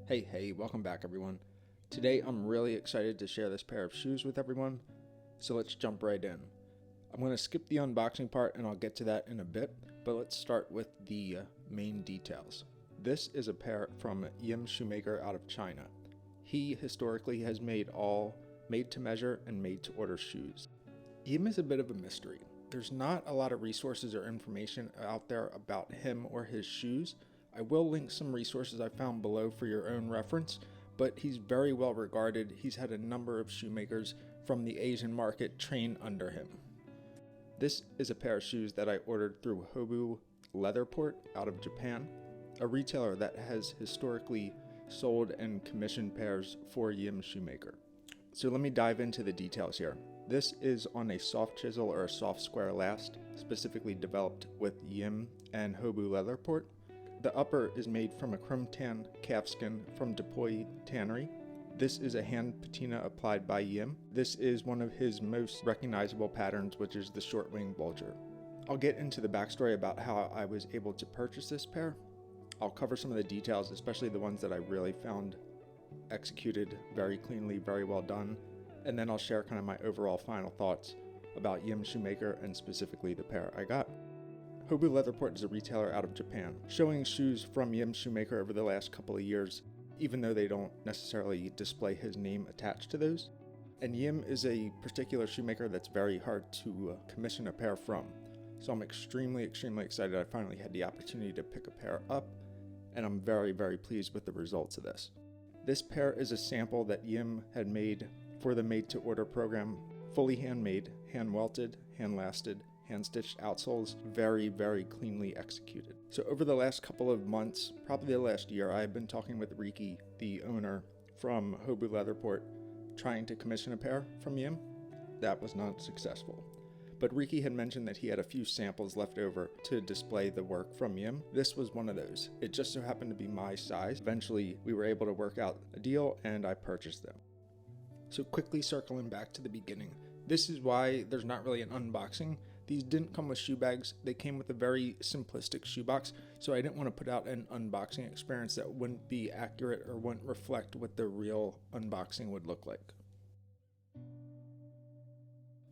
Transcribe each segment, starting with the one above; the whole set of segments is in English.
Hey, welcome back everyone. Today I'm really excited to share this pair of shoes with everyone, so let's jump right in. I'm going to skip the unboxing part and I'll get to that in a bit, but let's start with the main details. This is a pair from Yim Shoemaker out of China. He historically has made all made to measure and made to order shoes. Yim is a bit of a mystery. There's not a lot of resources or information out there about him or his shoes. I will link some resources I found below for your own reference, but he's very well regarded. He's had a number of shoemakers from the Asian market train under him. This is a pair of shoes that I ordered through Hobu Leatherport out of Japan, a retailer that has historically sold and commissioned pairs for Yim Shoemaker. So let me dive into the details here. This is on a soft chisel or a soft square last, specifically developed with Yim and Hobu Leatherport. The upper is made from a chrome tan calfskin from Depoi Tannery. This is a hand patina applied by Yim. This is one of his most recognizable patterns, which is the short wing bulger. I'll get into the backstory about how I was able to purchase this pair. I'll cover some of the details, especially the ones that I really found executed very cleanly, very well done. And then I'll share kind of my overall final thoughts about Yim Shoemaker and specifically the pair I got. Hobu Leatherport is a retailer out of Japan, showing shoes from Yim Shoemaker over the last couple of years, even though they don't necessarily display his name attached to those. And Yim is a particular shoemaker that's very hard to commission a pair from. So I'm extremely excited I finally had the opportunity to pick a pair up, and I'm very pleased with the results of this. This pair is a sample that Yim had made for the made to order program, fully handmade, hand welted, hand lasted, hand-stitched outsoles, very cleanly executed. So over the last couple of months, probably the last year, I've been talking with Riki, the owner from Hobu Leatherport, trying to commission a pair from Yim. That was not successful. But Riki had mentioned that he had a few samples left over to display the work from Yim. This was one of those. It just so happened to be my size. Eventually, we were able to work out a deal and I purchased them. So quickly circling back to the beginning, this is why there's not really an unboxing. These didn't come with shoe bags. They came with a very simplistic shoebox, so I didn't want to put out an unboxing experience that wouldn't be accurate or wouldn't reflect what the real unboxing would look like.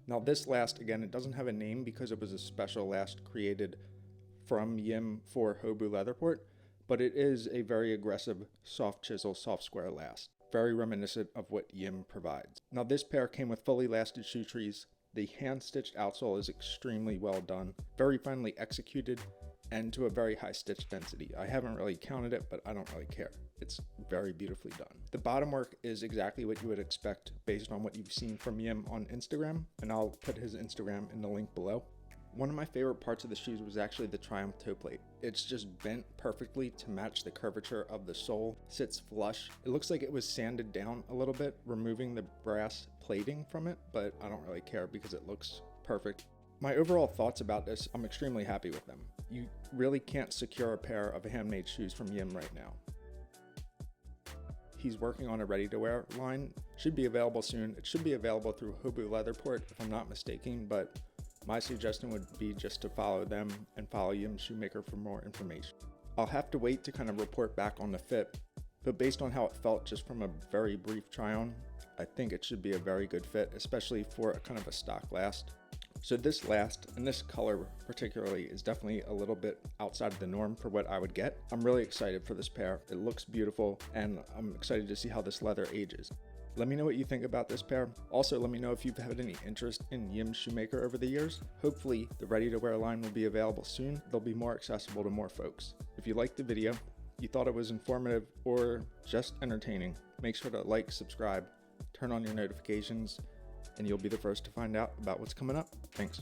Now this last, again, it doesn't have a name because it was a special last created from Yim for Hobu Leatherport, but it is a very aggressive soft chisel, soft square last. Very reminiscent of what Yim provides. Now this pair came with fully lasted shoe trees. The hand-stitched outsole is extremely well done, very finely executed, and to a very high stitch density. I haven't really counted it, but I don't really care. It's very beautifully done. The bottom work is exactly what you would expect based on what you've seen from Yim on Instagram, and I'll put his Instagram in the link below. One of my favorite parts of the shoes was actually the Triumph toe plate. It's just bent perfectly to match the curvature of the sole, sits flush. It looks like it was sanded down a little bit, removing the brass plating from it, but I don't really care because it looks perfect. My overall thoughts about this, I'm extremely happy with them. You really can't secure a pair of handmade shoes from Yim right now. He's working on a ready-to-wear line. Should be available soon. It should be available through Hobu Leatherport if I'm not mistaken, but my suggestion would be just to follow them and follow Yim Shoemaker for more information. I'll have to wait to kind of report back on the fit, but based on how it felt just from a very brief try-on, I think it should be a very good fit, especially for a kind of a stock last. So this last, and this color particularly, is definitely a little bit outside of the norm for what I would get. I'm really excited for this pair. It looks beautiful, and I'm excited to see how this leather ages. Let me know what you think about this pair. Also, let me know if you've had any interest in Yim Shoemaker over the years. Hopefully, the ready-to-wear line will be available soon. They'll be more accessible to more folks. If you liked the video, you thought it was informative or just entertaining, make sure to like, subscribe, turn on your notifications, and you'll be the first to find out about what's coming up. Thanks.